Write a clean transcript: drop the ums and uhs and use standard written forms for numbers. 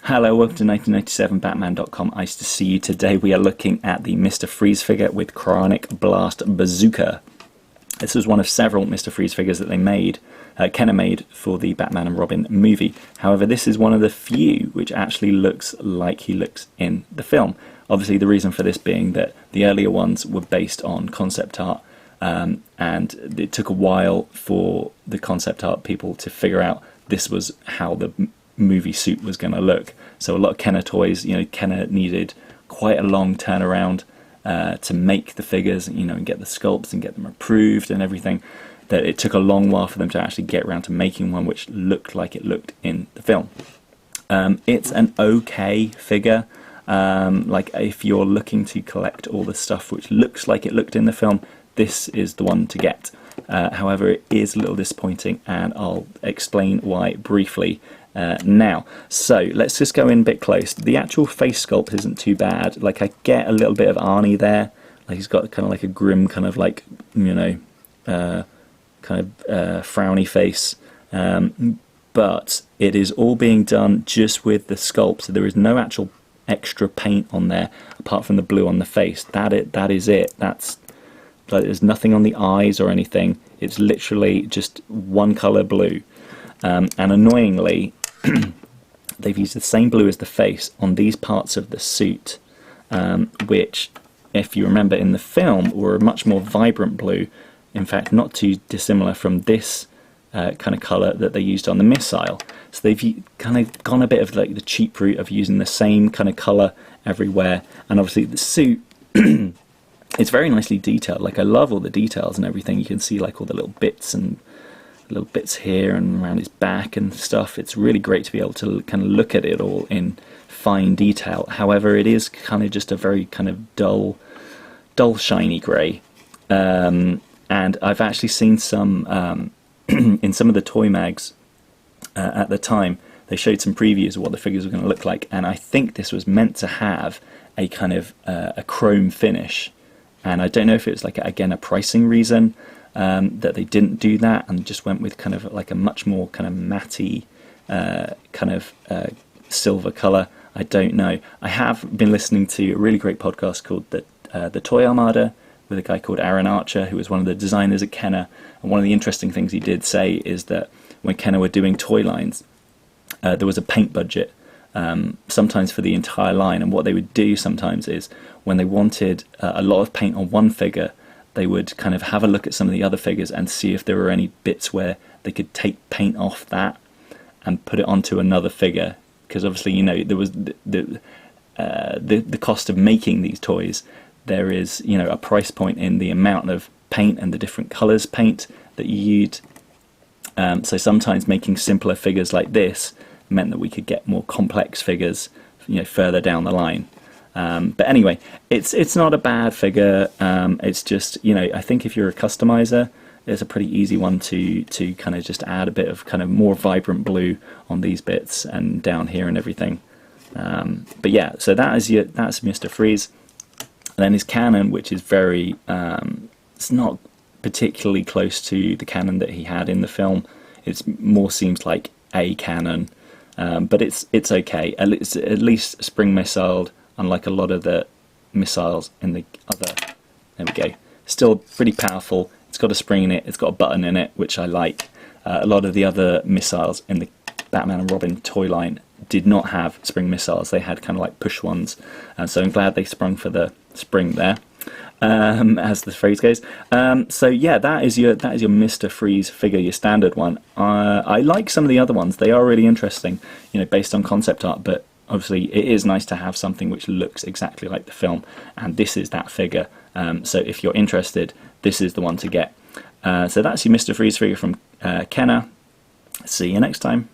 Hello, welcome to 1997batman.com. Nice to see you. Today we are looking at the Mr. Freeze figure with Cryonic Blast Bazooka. This was one of several Mr. Freeze figures that they made, Kenner made for the Batman and Robin movie. However, this is one of the few which actually looks like he looks in the film. Obviously the reason for this being that the earlier ones were based on concept art, and it took a while for the concept art people to figure out this was how the movie suit was going to look. So a lot of Kenner toys, Kenner needed quite a long turnaround to make the figures, and get the sculpts and get them approved and everything, that it took a long while for them to actually get around to making one which looked like it looked in the film. It's an okay figure. Like if you're looking to collect all the stuff which looks like it looked in the film, this is the one to get. However, it is a little disappointing, and I'll explain why briefly now. So let's just go in a bit close. The actual face sculpt isn't too bad. Like, I get a little bit of Arnie there. Like, he's got kind of like a grim kind of like, frowny face. But it is all being done just with the sculpt. So there is no actual extra paint on there apart from the blue on the face. That is it. There's nothing on the eyes or anything. It's literally just one color blue. And annoyingly, they've used the same blue as the face on these parts of the suit, which, if you remember in the film, were a much more vibrant blue. In fact, not too dissimilar from this kind of colour that they used on the missile. So they've kind of gone a bit of like the cheap route of using the same kind of colour everywhere. And obviously the suit, it's very nicely detailed. Like, I love all the details and everything. You can see like all the little bits here and around his back and stuff. It's really great to be able to kind of look at it all in fine detail. However, it is kind of just a very kind of dull shiny grey. And I've actually seen some in some of the toy mags at the time. They showed some previews of what the figures were going to look like, and I think this was meant to have a kind of a chrome finish. And I don't know if it was like, again, a pricing reason that they didn't do that and just went with kind of like a much more kind of matty silver colour. I don't know. I have been listening to a really great podcast called the Toy Armada with a guy called Aaron Archer, who was one of the designers at Kenner. And one of the interesting things he did say is that when Kenner were doing toy lines, there was a paint budget sometimes for the entire line. And what they would do sometimes is, when they wanted a lot of paint on one figure, they would kind of have a look at some of the other figures and see if there were any bits where they could take paint off that and put it onto another figure. Because obviously, there was the cost of making these toys. There is, a price point in the amount of paint and the different colours paint that you used. So sometimes making simpler figures like this meant that we could get more complex figures, further down the line. But anyway, it's not a bad figure. It's just, I think if you're a customizer, it's a pretty easy one to kind of just add a bit of kind of more vibrant blue on these bits and down here and everything. But yeah, so that's Mr. Freeze. And then his cannon, which is very, it's not particularly close to the cannon that he had in the film. It more seems like a cannon, but it's okay. It's at least spring missiled, unlike a lot of the missiles in the other. There we go. Still pretty powerful. It's got a spring in it. It's got a button in it, which I like. A lot of the other missiles in the Batman and Robin toy line did not have spring missiles. They had kind of like push ones. So I'm glad they sprung for the spring there, as the phrase goes. So yeah, that is your Mr. Freeze figure, your standard one. I like some of the other ones. They are really interesting, based on concept art, but obviously it is nice to have something which looks exactly like the film, and this is that figure. So if you're interested, this is the one to get. So that's your Mr. Freeze figure from Kenner. See you next time.